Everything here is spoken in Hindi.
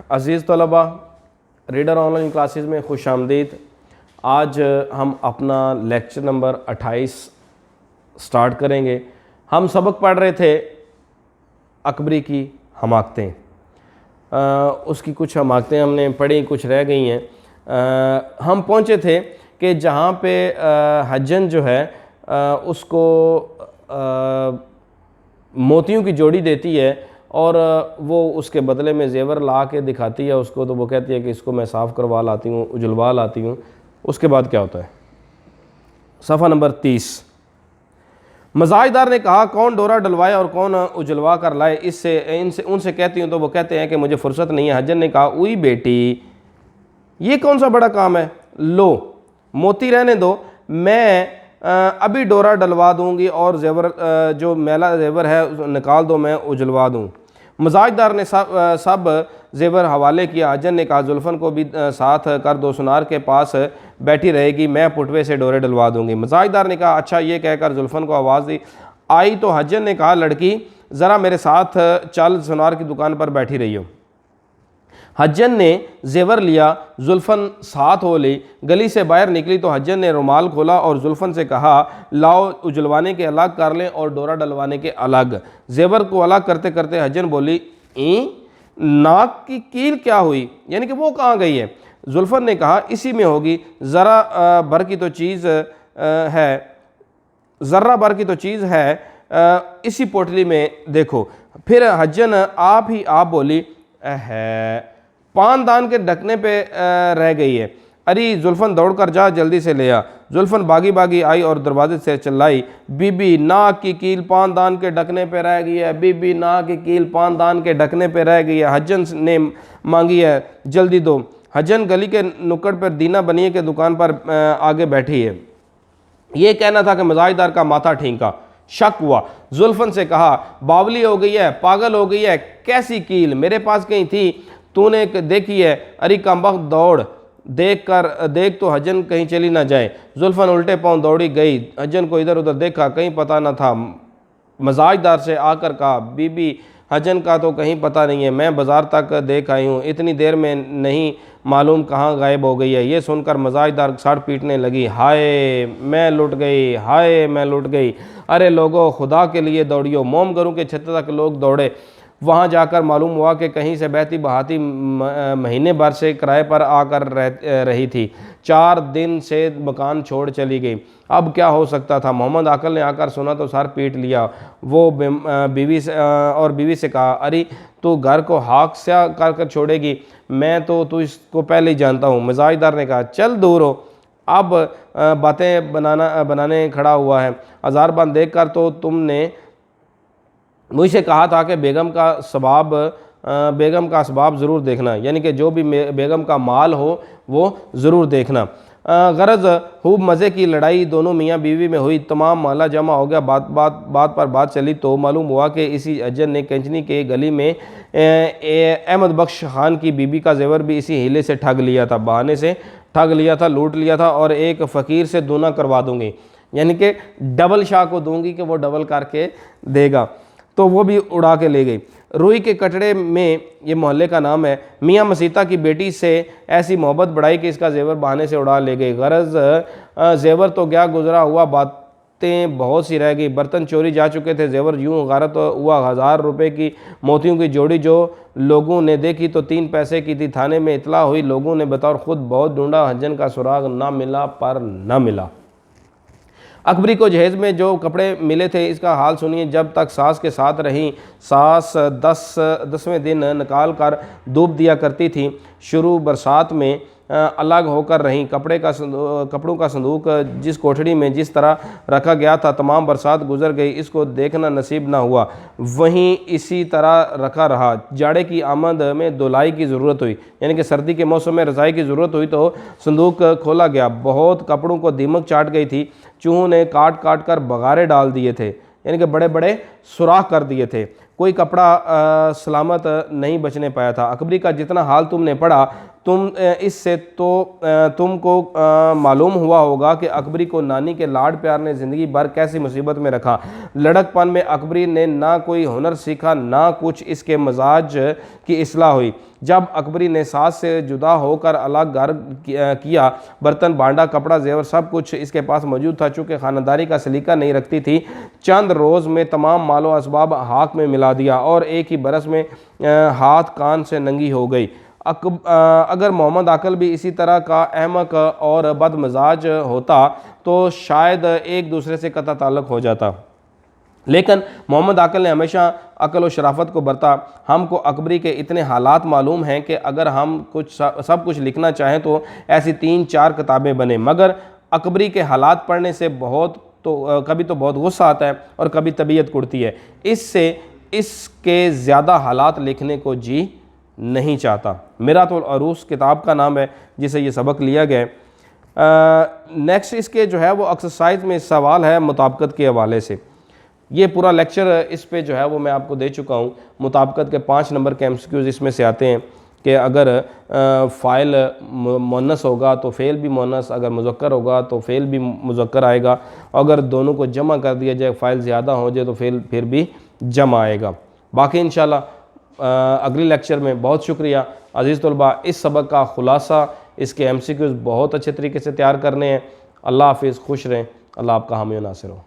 अज़ीज़ तलबा, रीडर ऑनलाइन क्लासेस में खुश आमदीद। आज हम अपना लेक्चर नंबर 28 स्टार्ट करेंगे। हम सबक पढ़ रहे थे अकबरी की हमाकतें। उसकी कुछ हमाकतें हमने पढ़ी, कुछ रह गई हैं। हम पहुँचे थे कि जहाँ पे हज्जन जो है उसको मोतियों की जोड़ी देती है और वो उसके बदले में जेवर ला के दिखाती है उसको, तो वो कहती है कि इसको मैं साफ़ करवा लाती हूँ, उजलवा लाती हूँ। उसके बाद क्या होता है? सफ़ा नंबर 30। मज़ाजदार ने कहा, कौन डोरा डलवाए और कौन उजलवा कर लाए, इससे इनसे उनसे कहती हूँ तो वो कहते हैं कि मुझे फुर्सत नहीं है। हज्जन ने कहा, उई बेटी, ये कौन सा बड़ा काम है, लो मोती रहने दो, मैं अभी डोरा डलवा दूंगी और जेवर जो मैला जेवर है निकाल दो, मैं उजलवा दूं। मजाजदार ने सब जेवर हवाले किया। हज्जन ने कहा, जुल्फ़न को भी साथ कर दो, सुनार के पास बैठी रहेगी, मैं पुटवे से डोरे डलवा दूंगी। मजाजदार ने कहा, अच्छा। ये कहकर जुल्फ़न को आवाज़ दी आई तो हज्जन ने कहा, लड़की ज़रा मेरे साथ चल, सुनार की दुकान पर बैठी रही हो। हज्जन ने जेवर लिया, जुल्फ़न साथ हो ली। गली से बाहर निकली तो हज्जन ने रुमाल खोला और जुल्फ़न से कहा, लाओ उजलवाने के अलग कर लें और डोरा डलवाने के अलग। जेवर को अलग करते करते हज्जन बोली, नाक की कील क्या हुई, यानी कि वो कहाँ गई है? जुल्फ़न ने कहा, इसी में होगी, ज़रा भर की तो चीज़ है, ज़र्रा भर की तो चीज़ है, इसी पोटली में देखो। फिर हज्जन आप बोली, है पानदान के ढकने पे रह गई है। अरे जुल्फ़न दौड़ कर जा, जल्दी से ले आ। जुल्फ़न भागी भागी आई और दरवाजे से चिल्लाई, बीबी नाक की कील पानदान के ढकने पे रह गई है, बीबी नाक की कील पानदान के ढकने पे रह गई है, हज्जन ने मांगी है, जल्दी दो। हज्जन गली के नुक्कड़ पर दीना बनिए के दुकान पर आगे बैठी है। ये कहना था कि मजाजदार का माथा ठीका। शक हुआ। जुल्फ़न से कहा, बावली हो गई है, पागल हो गई है, कैसी कील मेरे पास कहीं थी, तूने देखी है? अरे कमबख्त दौड़, देख तो हज्जन कहीं चली ना जाए। जुल्फ़न उल्टे पांव दौड़ी गई। हज्जन को इधर उधर देखा, कहीं पता न था। मजाजदार से आकर कहा, बीबी हज्जन का तो कहीं पता नहीं है, मैं बाज़ार तक देख आई हूँ, इतनी देर में नहीं मालूम कहाँ गायब हो गई है। ये सुनकर मजाजदार सड़ पीटने लगी, हाय मैं लुट गई, हाय मैं लुट गई। अरे लोगों, खुदा के लिए दौड़ियो। मोम घरों के छत तक लोग दौड़े। वहाँ जाकर मालूम हुआ कि कहीं से बहती बहाती महीने भर से किराए पर आकर रही थी, 4 दिन से मकान छोड़ चली गई। अब क्या हो सकता था? मोहम्मद आकल ने आकर सुना तो सर पीट लिया। वो बीवी से कहा, अरे तू घर को हाक से कर छोड़ेगी, मैं तो इसको पहले ही जानता हूँ। मजाजदार ने कहा, चल दूर हो, अब बातें बनाने खड़ा हुआ है। हज़ारबंद देख कर तो तुमने मुझसे कहा था कि बेगम का असबाब ज़रूर देखना, यानी कि जो भी बेगम का माल हो वो ज़रूर देखना। गरज खूब मज़े की लड़ाई दोनों मियाँ बीवी में हुई। तमाम माला जमा हो गया। बात पर बात चली तो मालूम हुआ कि इसी हज्जन ने कंचनी के गली में अहमद बख्श खान की बीबी का जेवर भी इसी हीले से ठग लिया था, बहाने से ठग लिया था, लूट लिया था। और एक फ़कीर से दूना करवा दूँगी, यानी कि डबल शाह को दूंगी कि वो डबल करके देगा, तो वो भी उड़ा के ले गई। रूई के कटड़े में, ये मोहल्ले का नाम है, मियाँ मसीता की बेटी से ऐसी मोहब्बत बढ़ाई कि इसका जेवर बहाने से उड़ा ले गई। गरज जेवर तो क्या गुजरा हुआ, बातें बहुत सी रह गई। बर्तन चोरी जा चुके थे, जेवर यूँ गारत हुआ। 1000 रुपये की मोतियों की जोड़ी जो लोगों ने देखी तो 3 पैसे की थी। थाने में इतला हुई, लोगों ने बतौर खुद बहुत ढूंढा, हज्जन का सुराग ना मिला पर न मिला। अकबरी को जहेज़ में जो कपड़े मिले थे इसका हाल सुनिए। जब तक सास के साथ रही, सास 10वें दिन निकाल कर डूब दिया करती थी। शुरू बरसात में अलग होकर रहीं। कपड़ों का संदूक जिस कोठड़ी में जिस तरह रखा गया था, तमाम बरसात गुजर गई, इसको देखना नसीब ना हुआ, वहीं इसी तरह रखा रहा। जाड़े की आमद में धुलाई की ज़रूरत हुई, यानी कि सर्दी के मौसम में रज़ाई की ज़रूरत हुई तो संदूक खोला गया। बहुत कपड़ों को दीमक चाट गई थी। चूहों ने काट काट कर बगारे डाल दिए थे, यानी कि बड़े बड़े सुराख कर दिए थे। कोई कपड़ा सलामत नहीं बचने पाया था। अकबरी का जितना हाल तुमने पढ़ा इससे तो तुमको मालूम हुआ होगा कि अकबरी को नानी के लाड प्यार ने ज़िंदगी भर कैसी मुसीबत में रखा। लड़कपन में अकबरी ने ना कोई हुनर सीखा, ना कुछ इसके मजाज की इस्लाह हुई। जब अकबरी ने सास से जुदा होकर अलग घर किया, बर्तन भांडा कपड़ा जेवर सब कुछ इसके पास मौजूद था। चूँकि ख़ानदारी का सलीका नहीं रखती थी, चंद रोज़ में तमाम मालो असबाब हाथ में मिला दिया और एक ही बरस में हाथ कान से नंगी हो गई। अगर मोहम्मद अकल भी इसी तरह का अहमक और बदमजाज होता तो शायद एक दूसरे से कता ताल्लुक़ हो जाता, लेकिन मोहम्मद अकल ने हमेशा अकल और शराफत को बरता। हमको अकबरी के इतने हालात मालूम हैं कि अगर हम सब कुछ लिखना चाहें तो ऐसी 3-4 किताबें बने, मगर अकबरी के हालात पढ़ने से कभी तो बहुत गुस्सा आता है और कभी तबीयत कुड़ती है। इसके ज़्यादा हालात लिखने को जी नहीं चाहता। मिरातुल अरूस किताब का नाम है जिसे ये सबक लिया गया। नेक्स्ट इसके जो है वो एक्सरसाइज में सवाल है मुताबिकत के हवाले से। ये पूरा लेक्चर इस पे जो है वो मैं आपको दे चुका हूँ। मुताबिकत के 5 नंबर के एमसीक्यूज़ इसमें से आते हैं कि अगर फ़ाइल मुन्नस होगा तो फ़ेल भी मुन्नस, अगर मुज़क्कर होगा तो फ़ेल भी मुज़क्कर आएगा, अगर दोनों को जमा कर दिया जाए फ़ाइल ज़्यादा हो जाए तो फ़ेल फिर भी जमा आएगा। बाकी इंशाल्लाह अगले लेक्चर में। बहुत शुक्रिया अज़ीज़ तलबा। इस सबक का ख़ुलासा, इसके एमसीक्यूज़ बहुत अच्छे तरीके से तैयार करने हैं। अल्लाह हाफ़िज़, खुश रहें। अल्लाह आपका हामी नासिर हो।